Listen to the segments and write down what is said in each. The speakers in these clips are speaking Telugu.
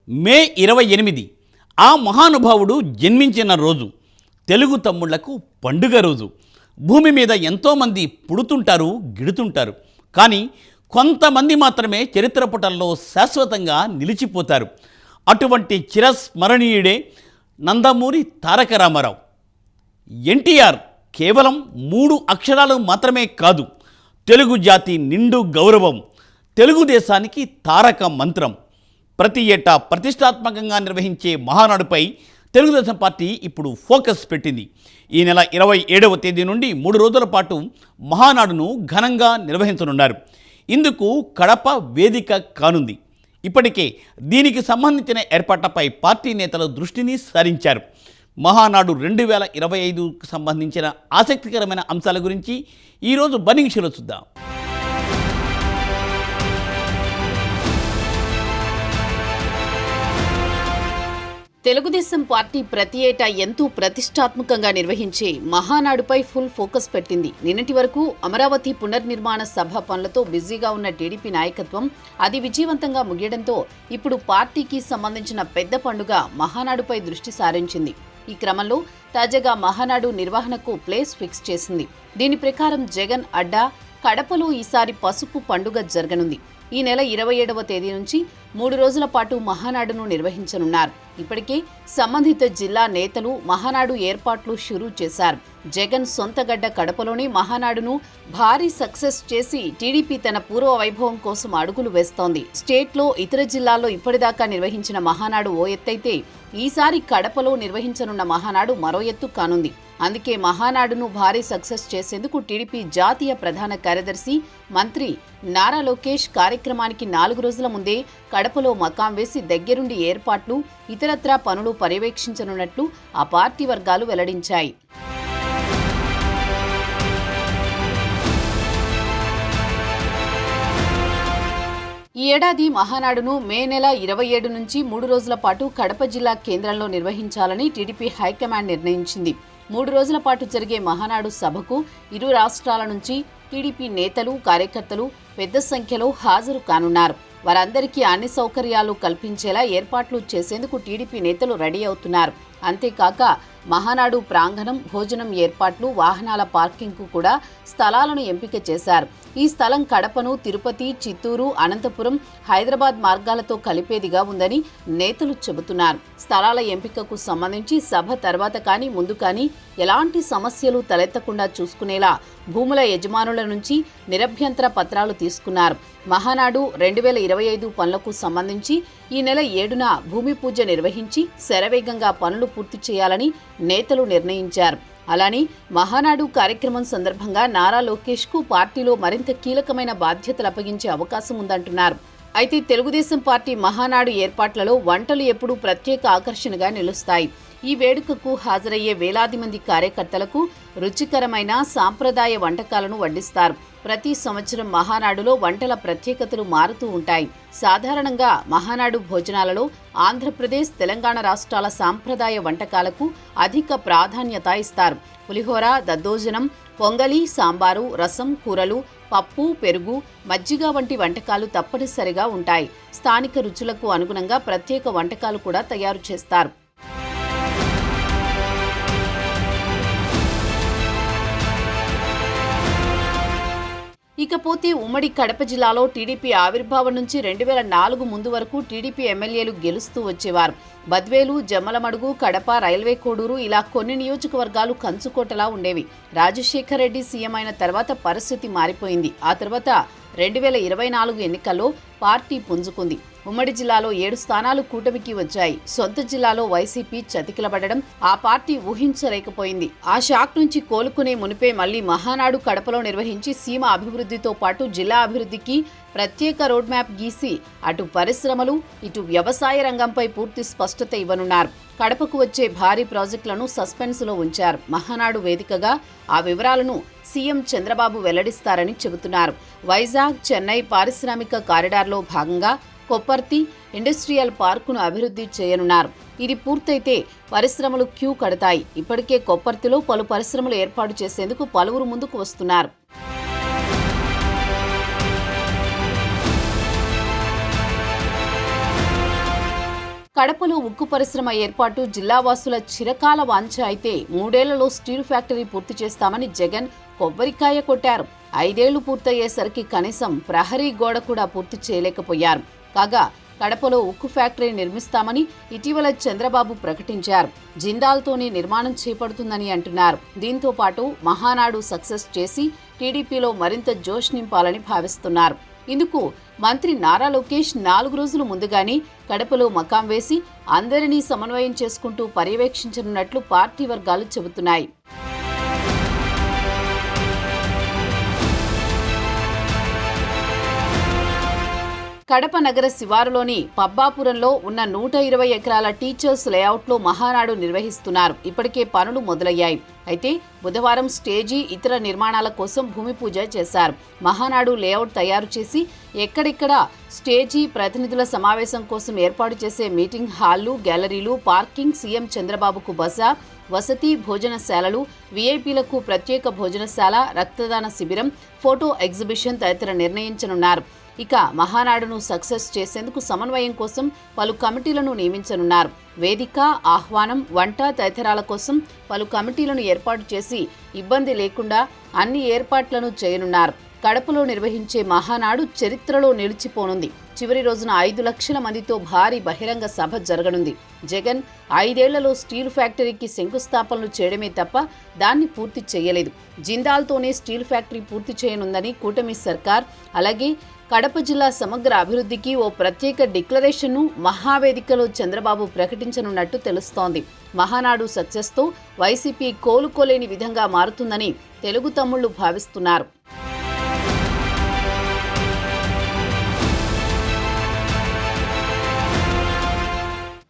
మే 28 ఆ మహానుభావుడు జన్మించిన రోజు. తెలుగు తమ్ముళ్లకు పండుగ రోజు. భూమి మీద ఎంతోమంది పుడుతుంటారు, గిడుతుంటారు. కానీ కొంతమంది మాత్రమే చరిత్ర పుటల్లో శాశ్వతంగా నిలిచిపోతారు. అటువంటి చిరస్మరణీయుడే నందమూరి తారక రామారావు. ఎన్టీఆర్ కేవలం 3 అక్షరాలు మాత్రమే కాదు, తెలుగు జాతి నిండు గౌరవం, తెలుగుదేశానికి తారక మంత్రం. ప్రతి ఏటా ప్రతిష్టాత్మకంగా నిర్వహించే మహానాడుపై తెలుగుదేశం పార్టీ ఇప్పుడు ఫోకస్ పెట్టింది. ఈ నెల 27వ తేదీ నుండి 3 రోజుల పాటు మహానాడును ఘనంగా నిర్వహించనున్నారు. ఇందుకు కడప వేదిక కానుంది. ఇప్పటికే దీనికి సంబంధించిన ఏర్పాట్లపై పార్టీ నేతలు దృష్టిని సారించారు. మహానాడు 2025కు సంబంధించిన ఆసక్తికరమైన అంశాల గురించి ఈరోజు బర్నింగ్ షోలో చూద్దాం. తెలుగుదేశం పార్టీ ప్రతి ఏటా ఎంతో ప్రతిష్టాత్మకంగా నిర్వహించే మహానాడుపై ఫుల్ ఫోకస్ పెట్టింది. నిన్నటి వరకు అమరావతి పునర్నిర్మాణ సభ పనులతో బిజీగా ఉన్న టీడీపీ నాయకత్వం అది విజయవంతంగా ముగియడంతో ఇప్పుడు పార్టీకి సంబంధించిన పెద్ద పండుగ మహానాడుపై దృష్టి సారించింది. ఈ క్రమంలో తాజాగా మహానాడు నిర్వహణకు ప్లేస్ ఫిక్స్ చేసింది. దీని ప్రకారం జగన్ అడ్డా కడపలో ఈసారి పసుపు పండుగ జరగనుంది. ఈ నెల 27వ తేదీ నుంచి 3 రోజుల పాటు మహానాడును నిర్వహించనున్నారు. ఇప్పటికే సంబంధిత జిల్లా నేతలు మహానాడు ఏర్పాట్లు షురూ చేశారు. జగన్ సొంతగడ్డ కడపలోని మహానాడును భారీ సక్సెస్ చేసి టీడీపీ తన పూర్వ వైభవం కోసం అడుగులు వేస్తోంది. స్టేట్లో ఇతర జిల్లాల్లో ఇప్పటిదాకా నిర్వహించిన మహానాడు ఓ ఎత్తైతే ఈసారి కడపలో నిర్వహించనున్న మహానాడు మరో ఎత్తు కానుంది. అందుకే మహానాడును భారీ సక్సెస్ చేసేందుకు టీడీపీ జాతీయ ప్రధాన కార్యదర్శి మంత్రి నారా లోకేష్ కార్యక్రమానికి 4 రోజుల ముందే కడపలో మకాం వేసి దగ్గరుండి ఏర్పాట్లు, ఇతరత్రా పనులు పర్యవేక్షించనున్నట్లు ఆ పార్టీ వర్గాలు వెల్లడించాయి. ఈ ఏడాది మహానాడును మే నెల 27 నుంచి 3 రోజుల పాటు కడప జిల్లా కేంద్రంలో నిర్వహించాలని టీడీపీ హైకమాండ్ నిర్ణయించింది. 3 రోజుల పాటు జరిగే మహానాడు సభకు ఇరు రాష్ట్రాల నుంచి టీడీపీ నేతలు, కార్యకర్తలు పెద్ద సంఖ్యలో హాజరు కానున్నారు. వారందరికీ అన్ని సౌకర్యాలు కల్పించేలా ఏర్పాట్లు చేసేందుకు టీడీపీ నేతలు రెడీ అవుతున్నారు. అంతేకాక మహానాడు ప్రాంగణం, భోజనం ఏర్పాట్లు, వాహనాల పార్కింగ్కు కూడా స్థలాలను ఎంపిక చేశారు. ఈ స్థలం కడపను తిరుపతి, చిత్తూరు, అనంతపురం, హైదరాబాద్ మార్గాలతో కలిపేదిగా ఉందని నేతలు చెబుతున్నారు. స్థలాల ఎంపికకు సంబంధించి సభ తర్వాత కానీ ముందు కానీ ఎలాంటి సమస్యలు తలెత్తకుండా చూసుకునేలా భూముల యజమానుల నుంచి నిరభ్యంతర పత్రాలు తీసుకున్నారు. మహానాడు 2025 పనులకు సంబంధించి ఈ నెల 7న భూమి పూజ నిర్వహించి శరవేగంగా పనులు పూర్తి చేయాలని నేతలు నిర్ణయించారు. అలానే మహానాడు కార్యక్రమం సందర్భంగా నారా లోకేష్కు పార్టీలో మరింత కీలకమైన బాధ్యతలు అప్పగించే అవకాశం ఉందంటున్నారు. అయితే తెలుగుదేశం పార్టీ మహానాడు ఏర్పాట్లలో వంటలు ఎప్పుడూ ప్రత్యేక ఆకర్షణగా నిలుస్తాయి. ఈ వేడుకకు హాజరయ్యే వేలాది మంది కార్యకర్తలకు రుచికరమైన సాంప్రదాయ వంటకాలను వడ్డిస్తారు. ప్రతి సంవత్సరం మహానాడులో వంటల ప్రత్యేకతలు మారుతూ ఉంటాయి. సాధారణంగా మహానాడు భోజనాలలో ఆంధ్రప్రదేశ్, తెలంగాణ రాష్ట్రాల సాంప్రదాయ వంటకాలకు అధిక ప్రాధాన్యత ఇస్తారు. పులిహోర, దద్దోజనం, పొంగలి, సాంబారు, రసం, కూరలు, పప్పు, పెరుగు, మజ్జిగ వంటి వంటకాలు తప్పనిసరిగా ఉంటాయి. స్థానిక రుచులకు అనుగుణంగా ప్రత్యేక వంటకాలు కూడా తయారు చేస్తారు. ఇకపోతే ఉమ్మడి కడప జిల్లాలో టీడీపీ ఆవిర్భావం నుంచి 2004 ముందు వరకు టీడీపీ ఎమ్మెల్యేలు గెలుస్తూ వచ్చేవారు. బద్వేలు, జమ్మలమడుగు, కడప, రైల్వే కోడూరు ఇలా కొన్ని నియోజకవర్గాలు కంచుకోటలా ఉండేవి. రాజశేఖర్ రెడ్డి సీఎం అయిన తర్వాత పరిస్థితి మారిపోయింది. ఆ తర్వాత 2024 ఎన్నికల్లో పార్టీ పుంజుకుంది. ఉమ్మడి జిల్లాలో 7 స్థానాలు కూటమికి వచ్చాయి. సొంత జిల్లాలో వైసీపీ చతికిలబడడం ఆ పార్టీ ఊహించలేకపోయింది. ఆ షాక్ నుంచి కోలుకునే మునిపే మళ్లీ మహానాడు కడపలో నిర్వహించి సీమ అభివృద్ధితో పాటు జిల్లా అభివృద్ధికి ప్రత్యేక రోడ్ మ్యాప్ గీసి అటు పరిశ్రమలు, ఇటు వ్యవసాయ రంగంపై పూర్తి స్పష్టత ఇవ్వనున్నారు. కడపకు వచ్చే భారీ ప్రాజెక్టులను సస్పెన్స్లో ఉంచారు. మహానాడు వేదికగా ఆ వివరాలను సీఎం చంద్రబాబు వెల్లడిస్తారని చెబుతున్నారు. వైజాగ్, చెన్నై పారిశ్రామిక కారిడార్లో భాగంగా కొప్పర్తి ఇండస్ట్రియల్ పార్కును అభివృద్ధి చేయనున్నారు. ఇది పూర్తయితే పరిశ్రమలు క్యూ కడతాయి. ఇప్పటికే కొప్పర్తిలో పలు పరిశ్రమలు ఏర్పాటు చేసేందుకు పలువురు ముందుకు వస్తున్నారు. కడపలో ఉక్కు పరిశ్రమ ఏర్పాటు జిల్లావాసుల చిరకాల వాంఛ అయితే 3 ఏళ్లలో స్టీల్ ఫ్యాక్టరీ పూర్తి చేస్తామని జగన్ కొబ్బరికాయ కొట్టారు. 5 ఏళ్లు పూర్తయ్యేసరికి కనీసం ప్రహరీ గోడ కూడా పూర్తి చేయలేకపోయారు. కాగా కడపలో ఉక్కు ఫ్యాక్టరీ నిర్మిస్తామని ఇటీవల చంద్రబాబు ప్రకటించారు. జిందాల్తోనే నిర్మాణం చేపడుతుందని అంటున్నారు. దీంతో పాటు మహానాడు సక్సెస్ చేసి టీడీపీలో మరింత జోష్ నింపాలని భావిస్తున్నారు. ఇందుకు మంత్రి నారా లోకేష్ 4 రోజులు ముందుగానే కడపలో మకాం వేసి అందరినీ సమన్వయం చేసుకుంటూ పర్యవేక్షించనున్నట్లు పార్టీ వర్గాలు చెబుతున్నాయి. కడప నగర శివారులోని పబ్బాపురంలో ఉన్న 120 ఎకరాల టీచర్స్ లేఅవుట్లో మహానాడు నిర్వహిస్తున్నారు. ఇప్పటికే పనులు మొదలయ్యాయి. అయితే బుధవారం స్టేజీ ఇతర నిర్మాణాల కోసం భూమి పూజ చేశారు. మహానాడు లేఅవుట్ తయారు చేసి ఎక్కడెక్కడ స్టేజీ, ప్రతినిధుల సమావేశం కోసం ఏర్పాటు చేసే మీటింగ్ హాళ్లు, గ్యాలరీలు, పార్కింగ్, సీఎం చంద్రబాబుకు బస, వసతి, భోజనశాలలు, వీఐపీలకు ప్రత్యేక భోజనశాల, రక్తదాన శిబిరం, ఫోటో ఎగ్జిబిషన్ తదితర నిర్ణయించనున్నారు. ఇక మహానాడును సక్సెస్ చేసేందుకు సమన్వయం కోసం పలు కమిటీలను నియమించనున్నారు. వేదిక, ఆహ్వానం, వంట తదితరాల కోసం పలు కమిటీలను ఏర్పాటు చేసి ఇబ్బంది లేకుండా అన్ని ఏర్పాట్లను చేయనున్నారు. కడపలో నిర్వహించే మహానాడు చరిత్రలో నిలిచిపోనుంది. చివరి రోజున 5 లక్షల మందితో భారీ బహిరంగ సభ జరగనుంది. జగన్ 5 ఏళ్లలో స్టీల్ ఫ్యాక్టరీకి శంకుస్థాపనలు చేయడమే తప్ప దాన్ని పూర్తి చేయలేదు. జిందాల్తోనే స్టీల్ ఫ్యాక్టరీ పూర్తి చేయనుందని కూటమి సర్కార్, అలాగే కడప జిల్లా సమగ్ర అభివృద్ధికి ఓ ప్రత్యేక డిక్లరేషన్ను మహావేదికలో చంద్రబాబు ప్రకటించనున్నట్టు తెలుస్తోంది. మహానాడు సక్సెస్తో వైసీపీ కోలుకోలేని విధంగా మారుతుందని తెలుగు తమ్ముళ్లు భావిస్తున్నారు.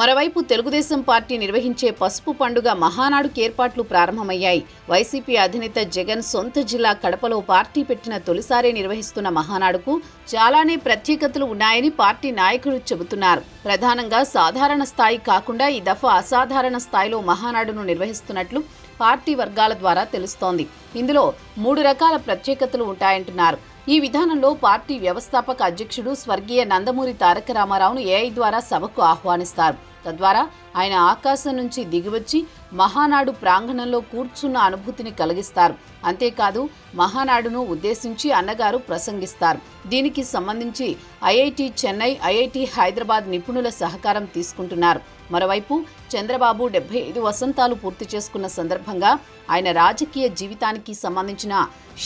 మరోవైపు తెలుగుదేశం పార్టీ నిర్వహించే పసుపు పండుగ మహానాడుకి ఏర్పాట్లు ప్రారంభమయ్యాయి. వైసీపీ అధినేత జగన్ సొంత జిల్లా కడపలో పార్టీ పెట్టిన తొలిసారి నిర్వహిస్తున్న మహానాడుకు చాలానే ప్రత్యేకతలు ఉన్నాయని పార్టీ నాయకులు చెబుతున్నారు. ప్రధానంగా సాధారణ స్థాయి కాకుండా ఈ దఫా అసాధారణ స్థాయిలో మహానాడును నిర్వహిస్తున్నట్లు పార్టీ వర్గాల ద్వారా తెలుస్తోంది. ఇందులో 3 రకాల ప్రత్యేకతలు ఉంటాయంటున్నారు. ఈ విధానంలో పార్టీ వ్యవస్థాపక అధ్యక్షుడు స్వర్గీయ నందమూరి తారక రామారావును ఏఐ ద్వారా సభకు ఆహ్వానిస్తారు. తద్వారా ఆయన ఆకాశం నుంచి దిగివచ్చి మహానాడు ప్రాంగణంలో కూర్చున్న అనుభూతిని కలిగిస్తారు. అంతేకాదు మహానాడును ఉద్దేశించి అన్నగారు ప్రసంగిస్తారు. దీనికి సంబంధించి ఐఐటి చెన్నై, ఐఐటి హైదరాబాద్ నిపుణుల సహకారం తీసుకుంటున్నారు. మరోవైపు చంద్రబాబు 75 వసంతాలు పూర్తి చేసుకున్న సందర్భంగా ఆయన రాజకీయ జీవితానికి సంబంధించిన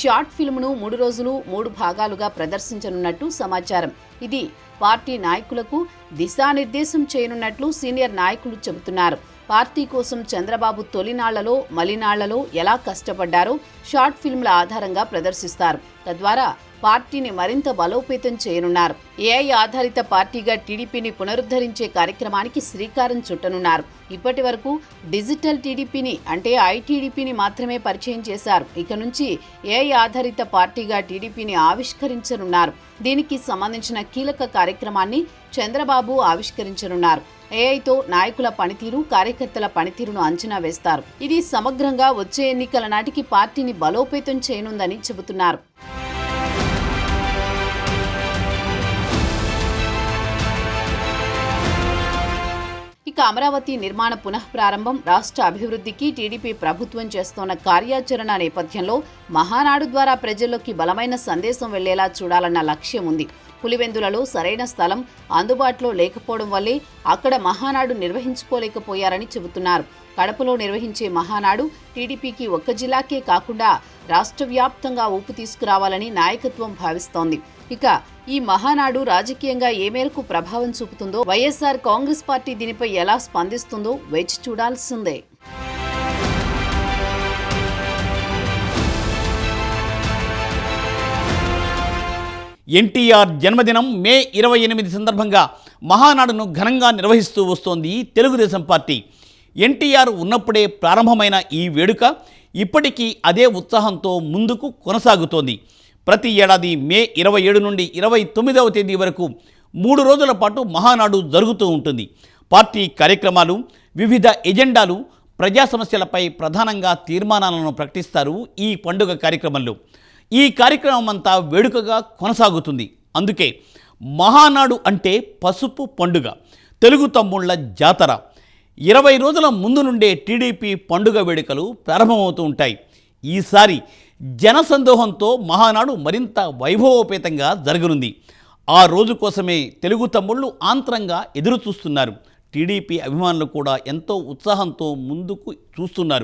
షార్ట్ ఫిల్మ్ను 3 రోజులు 3 భాగాలుగా ప్రదర్శించనున్నట్టు సమాచారం. ఇది పార్టీ నాయకులకు దిశానిర్దేశం చేయనున్నట్లు సీనియర్ నాయకులు చెబుతున్నారు. పార్టీ కోసం చంద్రబాబు తొలినాళ్లలో, మలినాళ్లలో ఎలా కష్టపడ్డారో షార్ట్ ఫిల్మ్ల ఆధారంగా ప్రదర్శిస్తారు. తద్వారా పార్టీని మరింత బలోపేతం చేయనున్నారు. ఏఐ ఆధారిత పార్టీగా టీడీపీని పునరుద్ధరించే కార్యక్రమానికి శ్రీకారం చుట్టనున్నారు. ఇప్పటి వరకు డిజిటల్ టీడీపీని అంటే ఐటీడీపీని మాత్రమే పరిచయం చేశారు. ఇక నుంచి ఏఐ ఆధారిత పార్టీగా టీడీపీని ఆవిష్కరించనున్నారు. దీనికి సంబంధించిన కీలక కార్యక్రమాన్ని చంద్రబాబు ఆవిష్కరించనున్నారు. ఏఐతో నాయకుల పనితీరు, కార్యకర్తల పనితీరును అంచనా వేస్తారు. ఇది సమగ్రంగా వచ్చే ఎన్నికల నాటికి పార్టీని బలోపేతం చేయనుందని చెబుతున్నారు. ఇక అమరావతి నిర్మాణ పునఃప్రారంభం, రాష్ట్ర అభివృద్ధికి టీడీపీ ప్రభుత్వం చేస్తోన్న కార్యాచరణ నేపథ్యంలో మహానాడు ద్వారా ప్రజల్లోకి బలమైన సందేశం వెళ్లేలా చూడాలన్న లక్ష్యం ఉంది. పులివెందులలో సరైన స్థలం అందుబాటులో లేకపోవడం వల్లే అక్కడ మహానాడు నిర్వహించుకోలేకపోయారని చెబుతున్నారు. కడపలో నిర్వహించే మహానాడు టీడీపీకి ఒక్క జిల్లాకే కాకుండా రాష్ట్ర వ్యాప్తంగా ఊపు తీసుకురావాలని నాయకత్వం భావిస్తోంది. ఇక ఈ మహానాడు రాజకీయంగా ఏ మేరకు ప్రభావం చూపుతుందో, వైఎస్ఆర్ కాంగ్రెస్ పార్టీ దీనిపై ఎలా స్పందిస్తుందో వేచి చూడాల్సిందే. ఎన్టీఆర్ జన్మదినం మే 28 సందర్భంగా మహానాడును ఘనంగా నిర్వహిస్తూ వస్తోంది తెలుగుదేశం పార్టీ. ఎన్టీఆర్ ఉన్నప్పుడే ప్రారంభమైన ఈ వేడుక ఇప్పటికీ అదే ఉత్సాహంతో ముందుకు కొనసాగుతోంది. ప్రతి ఏడాది మే 27 నుండి 29వ తేదీ వరకు 3 రోజుల పాటు మహానాడు జరుగుతూ ఉంటుంది. పార్టీ కార్యక్రమాలు, వివిధ ఎజెండాలు, ప్రజా సమస్యలపై ప్రధానంగా తీర్మానాలను ప్రకటిస్తారు ఈ పండుగ కార్యక్రమంలో. ఈ కార్యక్రమం అంతా వేడుకగా కొనసాగుతుంది. అందుకే మహానాడు అంటే పసుపు పండుగ. తెలుగు తమ్ముళ్ల జాతర 20 రోజుల ముందు నుండే టీడీపీ పండుగ వేడుకలు ప్రారంభమవుతూ ఉంటాయి. ఈసారి జనసందోహంతో మహానాడు మరింత వైభవోపేతంగా జరగనుంది. ఆ రోజు కోసమే తెలుగు తమ్ముళ్ళు ఆంతరంగా ఎదురు చూస్తున్నారు. టీడీపీ అభిమానులు కూడా ఎంతో ఉత్సాహంతో ముందుకు చూస్తున్నారు.